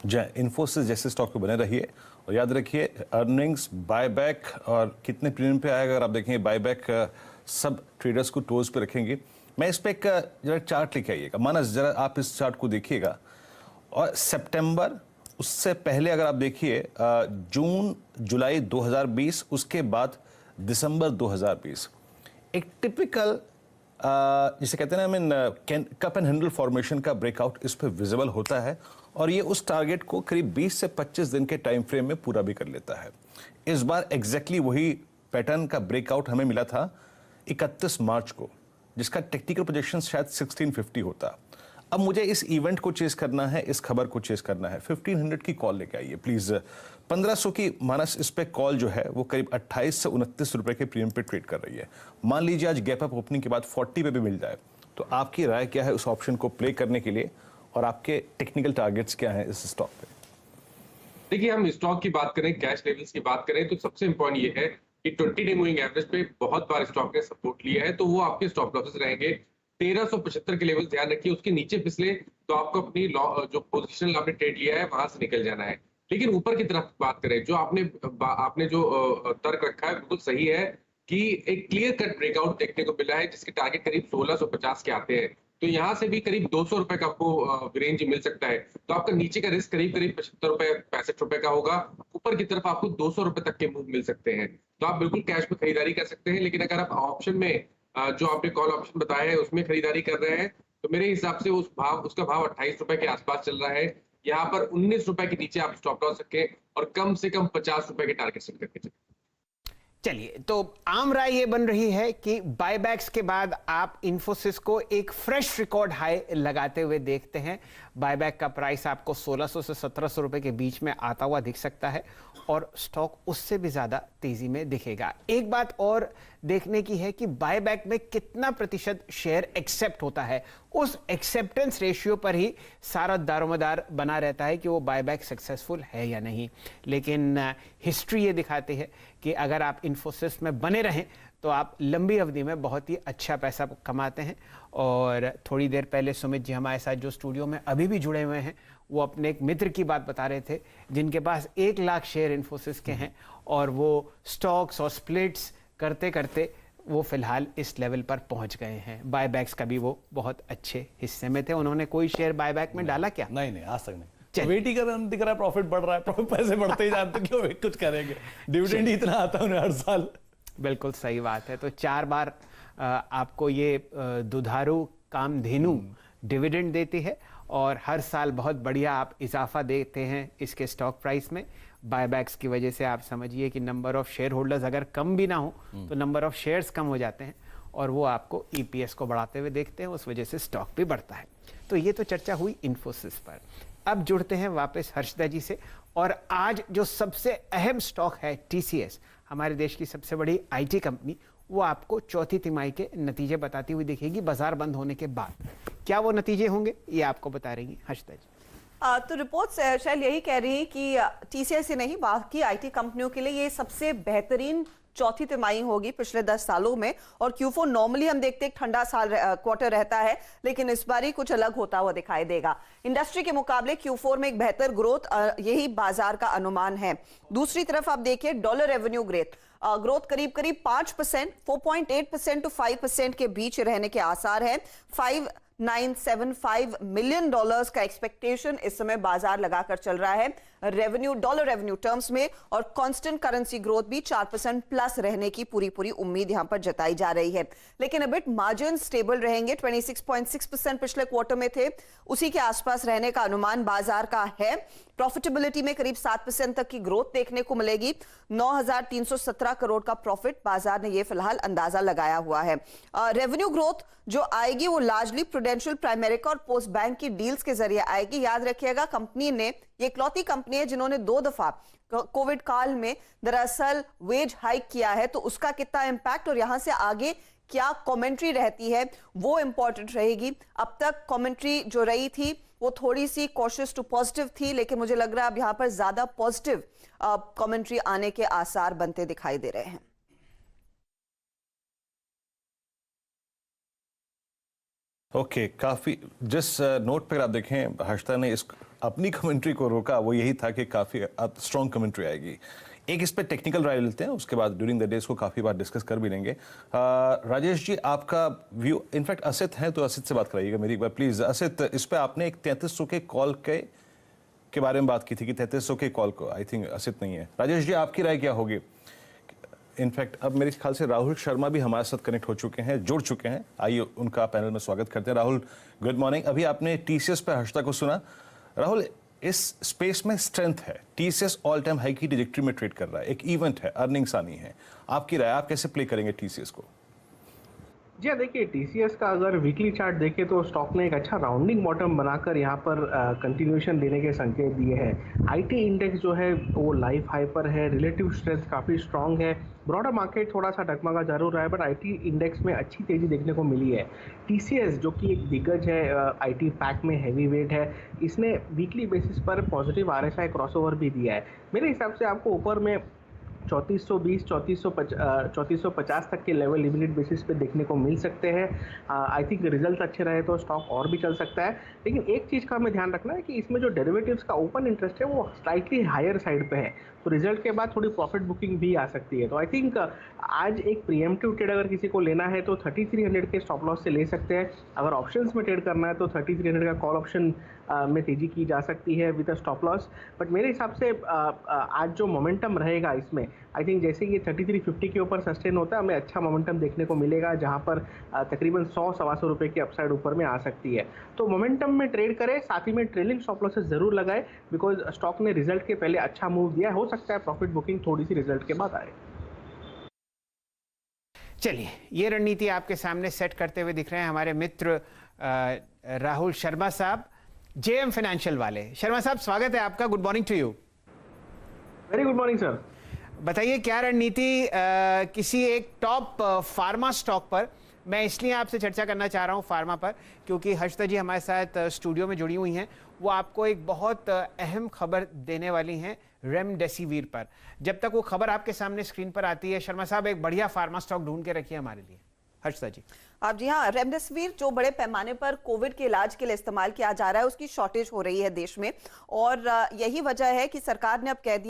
जय इन्फोसिस जैसे स्टॉक पे बने रहिए और याद रखिए अर्निंग्स बायबैक और कितने प्रीमियम पे आएगा। अगर आप देखेंगे बायबैक सब ट्रेडर्स को टोज पे रखेंगे। मैं इस पे एक जरा चार्ट लेके आइएगा मानस, जरा आप इस चार्ट को देखिएगा और सितंबर उससे पहले अगर आप देखिए जून जुलाई 2020 उसके बाद दिसंबर 2020 एक टिपिकल जिसे कहते हैं ना mean cup and handle formation का ब्रेकआउट इस पे विजिबल होता है और ये उस टारगेट को करीब 20 से 25 दिन के टाइम फ्रेम में पूरा भी कर लेता है। इस बार एग्जैक्टली वही पैटर्न का ब्रेकआउट हमें मिला था 31 मार्च को, जिसका टेक्निकल प्रोजेक्शन शायद 1650 होता। अब मुझे इस इवेंट को चेस करना है, इस खबर को चेस करना है। 1500 की कॉल लेके आइए प्लीज। 1500 की मानस इस पे कॉल जो है वो करीब 28 से 29 रुपए के प्रीमियम पे ट्रेड कर रही है। मान लीजिए आज गैप अप ओपनिंग के बाद 40 पे भी मिल जाए तो आपकी राय क्या है उस ऑप्शन को प्ले करने के लिए और आपके टेक्निकल टारगेट्स क्या हैं इस स्टॉक पे? देखिए, हम स्टॉक की बात करें, कैश लेवल्स की बात करें तो सबसे इंपॉर्टेंट ये है कि 20 डे मूविंग एवरेज पे बहुत बार स्टॉक ने सपोर्ट लिया है, तो वो आपके स्टॉप लॉसेस रहेंगे। 1375 के लेवल ध्यान रखिए, उसके नीचे फिसले तो आपको अपनी जो पोजीशन आपने ट्रेड लिया है वहां से निकल जाना है। लेकिन ऊपर की तरफ बात करें, जो आपने जो तर्क रखा है बिल्कुल सही है कि एक क्लियर कट ब्रेकआउट देखने को मिला है जिसके टारगेट करीब 1650 के आते हैं। तो यहाँ से भी करीब 200 रुपए का आपको रेंज मिल सकता है। तो आपका नीचे का रिस्क करीब 75 रुपए 65 रुपए का होगा। ऊपर की तरफ आपको 200 रुपए तक के मूव मिल सकते हैं। तो आप बिल्कुल कैश में खरीदारी कर सकते हैं। लेकिन अगर आप ऑप्शन में जो आपने कॉल ऑप्शन बताया है उसमें खरीदारी कर रहे हैं तो मेरे हिसाब से उसका भाव 28 रुपए के आसपास चल रहा है। यहाँ पर 19 रुपए के नीचे आप स्टॉप लॉस रखें और कम से कम 50 रुपए के टारगेट सेट करके चलें। चलिए, तो आम राय ये बन रही है कि बायबैक्स के बाद आप इन्फोसिस को एक फ्रेश रिकॉर्ड हाई लगाते हुए देखते हैं। बायबैक का प्राइस आपको 1600 से 1700 रुपए के बीच में आता हुआ दिख सकता है और स्टॉक उससे भी ज्यादा तेजी में दिखेगा। एक बात और देखने की है कि बायबैक में कितना प्रतिशत शेयर एक्सेप्ट होता है। उस एक्सेप्टेंस रेशियो पर ही सारा दारोमदार बना रहता है कि वो बायबैक सक्सेसफुल है या नहीं। लेकिन हिस्ट्री ये दिखाती है कि अगर आप इन्फोसिस में बने रहें तो आप लंबी अवधि में बहुत ही अच्छा पैसा कमाते हैं। और थोड़ी देर पहले सुमित जी हमारे साथ जो स्टूडियो में अभी भी जुड़े हुए हैं वो अपने एक मित्र की बात बता रहे थे जिनके पास 1 लाख शेयर इन्फोसिस के हैं और वो स्टॉक्स और स्प्लिट्स करते करते वो फिलहाल इस लेवल पर पहुंच गए हैं। बायबैक्स का भी वो बहुत अच्छे हिस्से में थे। उन्होंने कोई शेयर बायबैक में डाला क्या? नहीं, आज तक नहीं। वेट ही कर रहे हैं, दिख रहा है प्रॉफिट बढ़ रहा है, पैसे बढ़ते ही जाते, क्यों वेट कुछ करेंगे? डिविडेंड ही इतना आता है उन्हें हर साल। बिल्कुल सही बात है। तो 4 बार आपको ये दुधारू कामधेनु डिविडेंड देती है और हर साल बहुत बढ़िया आप इजाफा देते हैं इसके स्टॉक प्राइस में। बायबैक्स की वजह से आप समझिए कि नंबर ऑफ शेयर होल्डर्स अगर कम भी ना हो तो नंबर ऑफ शेयर्स कम हो जाते हैं और वो आपको ईपीएस को बढ़ाते हुए देखते हैं, उस वजह से स्टॉक भी बढ़ता है। तो ये तो चर्चा हुई इन्फोसिस पर। अब जुड़ते हैं वापस हर्षदा जी से और आज जो सबसे अहम स्टॉक है टीसीएस, हमारे देश की सबसे बड़ी आईटी कंपनी, वो आपको चौथी तिमाही के नतीजे बताती हुई दिखेगी बाजार बंद होने के बाद। क्या वो नतीजे होंगे ये आपको बता रही हर्षदा जी। तो रिपोर्ट्स शायद यही कह रही है कि टीसीएस ही नहीं बाकी आईटी कंपनियों के लिए ये सबसे बेहतरीन चौथी तिमाही होगी पिछले 10 सालों में। और Q4 नॉर्मली हम देखते हैं ठंडा क्वार्टर रहता है, लेकिन इस बार ही कुछ अलग होता हुआ दिखाई देगा। इंडस्ट्री के मुकाबले Q4 में एक बेहतर ग्रोथ यही बाजार का अनुमान है। दूसरी तरफ आप देखिए डॉलर रेवेन्यू ग्रोथ करीब 5%, 4.8% टू 5% के बीच रहने के आसार है। 5,975 मिलियन डॉलर्स का एक्सपेक्टेशन इस समय बाजार लगाकर चल रहा है डॉलर रेवेन्यू टर्म्स में। और कांस्टेंट करेंसी ग्रोथ भी 4% प्लस रहने की पूरी उम्मीद यहां पर जताई जा रही है। लेकिन अबिट मार्जिन स्टेबल रहेंगे, 26.6% पिछले क्वार्टर में थे, उसी के आसपास रहने का अनुमान बाजार का है। प्रॉफिटेबिलिटी में करीब 7% तक की ग्रोथ देखने को मिलेगी। 9,317 करोड़ का प्रॉफिट बाजार ने यह फिलहाल अंदाजा लगाया हुआ है। रेवेन्यू ग्रोथ जो आएगी वो लार्जली प्रूडेंशियल, प्राइमेरिका और पोस्ट बैंक की डील्स के जरिए आएगी। याद रखिएगा कंपनी ने, ये इकलौती कंपनी है जिन्होंने 2 दफा कोविड काल में दरअसल वेज हाइक किया है। तो उसका कितना इंपैक्ट और यहां से आगे क्या कमेंट्री रहती है वो इंपॉर्टेंट रहेगी। अब तक कमेंट्री जो रही थी वो थोड़ी सी कॉशियस टू पॉजिटिव थी, लेकिन मुझे लग रहा है अब यहां पर ज्यादा पॉजिटिव कमेंट्री आने के आसार बनते दिखाई दे रहे हैं। ओके, काफी जिस नोट पर आप देखें हर्षदा ने इस अपनी कमेंट्री को रोका वो यही था कि काफ़ी स्ट्रॉन्ग कमेंट्री आएगी। एक इस पे टेक्निकल राय लेते हैं, उसके बाद ड्यूरिंग द डे इसको काफ़ी बार डिस्कस कर भी लेंगे। राजेश जी, आपका व्यू, इनफैक्ट असित हैं तो असित से बात कराइएगा मेरी एक बार प्लीज़। असित, इस पे आपने एक 3300 के कॉल के बारे में बात की थी कि 3300 के कॉल को, आई थिंक असित नहीं है। राजेश जी, आपकी राय क्या होगी? इनफैक्ट अब मेरे ख्याल से राहुल शर्मा भी हमारे साथ कनेक्ट हो चुके हैं, जुड़ चुके हैं। आइए उनका पैनल में स्वागत करते हैं। Rahul, good morning. अभी आपने टीसीएस पे हर्षदा को सुना। राहुल, इस स्पेस में स्ट्रेंथ है, टीसीएस ऑल टाइम हाई की डिजिटरी में ट्रेड कर रहा है, एक इवेंट है, अर्निंग्स आनी है। आपकी राय, आप कैसे प्ले करेंगे टीसीएस को? जी हाँ, देखिए टीसीएस का अगर वीकली चार्ट देखें तो स्टॉक ने एक अच्छा राउंडिंग बॉटम बनाकर यहाँ पर कंटिन्यूएशन देने के संकेत दिए हैं। आईटी इंडेक्स जो है वो लाइफ हाई पर है, रिलेटिव स्ट्रेंथ काफ़ी स्ट्रांग है। ब्रॉडर मार्केट थोड़ा सा डगमगा जरूर रहा है, बट आईटी इंडेक्स में अच्छी तेजी देखने को मिली है। टीसीएस जो कि एक दिग्गज है, आईटी पैक में हैवी वेट है, इसने वीकली बेसिस पर पॉजिटिव आरएसआई क्रॉसओवर भी दिया है। मेरे हिसाब से आपको ऊपर में 3420 3450 तक के लेवल लिमिटेड बेसिस पे देखने को मिल सकते हैं। आई थिंक रिजल्ट अच्छे रहे तो स्टॉक और भी चल सकता है, लेकिन एक चीज़ का हमें ध्यान रखना है कि इसमें जो डेरिवेटिव्स का ओपन इंटरेस्ट है वो स्लाइटली हायर साइड पे है, तो रिजल्ट के बाद थोड़ी प्रॉफिट बुकिंग भी आ सकती है। तो आई थिंक आज एक प्रीएम्प्टिव ट्रेड अगर किसी को लेना है तो 3300 के स्टॉप लॉस से ले सकते हैं। अगर ऑप्शंस में ट्रेड करना है तो 3300 का कॉल ऑप्शन में तेजी की जा सकती है with a stop loss. But मेरे हिसाब से आज जो मोमेंटम रहेगा इसमें, आई थिंक जैसे ये 3350 के ऊपर सस्टेन होता है, हमें अच्छा मोमेंटम देखने को मिलेगा, जहां पर तकरीबन 100-125 रुपए की अपसाइड ऊपर में आ सकती है। तो मोमेंटम में ट्रेड करें, साथ ही में ट्रेलिंग स्टॉप लॉसेस जरूर लगाए, बिकॉज स्टॉक ने रिजल्ट के पहले अच्छा मूव दिया है। हो सकता है प्रॉफिट बुकिंग थोड़ी सी रिजल्ट के बाद आए। चलिए, ये रणनीति आपके सामने सेट करते हुए दिख रहे हैं हमारे मित्र राहुल शर्मा साहब, जेएम फाइनेंशियल वाले। शर्मा साहब, स्वागत है आपका, good morning to you. Very good morning sir. बताइए क्या रणनीति किसी एक टॉप फार्मा स्टॉक पर, मैं इसलिए आपसे चर्चा करना चाह रहा हूं फार्मा पर क्योंकि हर्षदा जी हमारे साथ स्टूडियो में जुड़ी हुई हैं, वो आपको एक बहुत अहम खबर देने वाली हैं रेमडेसिविर पर। जब तक वो खबर आपके सामने स्क्रीन पर आती है, शर्मा साहब एक बढ़िया फार्मा स्टॉक ढूंढ के रखिए हमारे लिए। हर्षदा जी। आप जी हाँ, रेमडेसिविर जो बड़े पैमाने पर कोविड के इलाज के लिए इस्तेमाल किया जा रहा है, उसकी शॉर्टेज हो रही है देश में, और यही वजह है कि सरकार ने अब कह दिया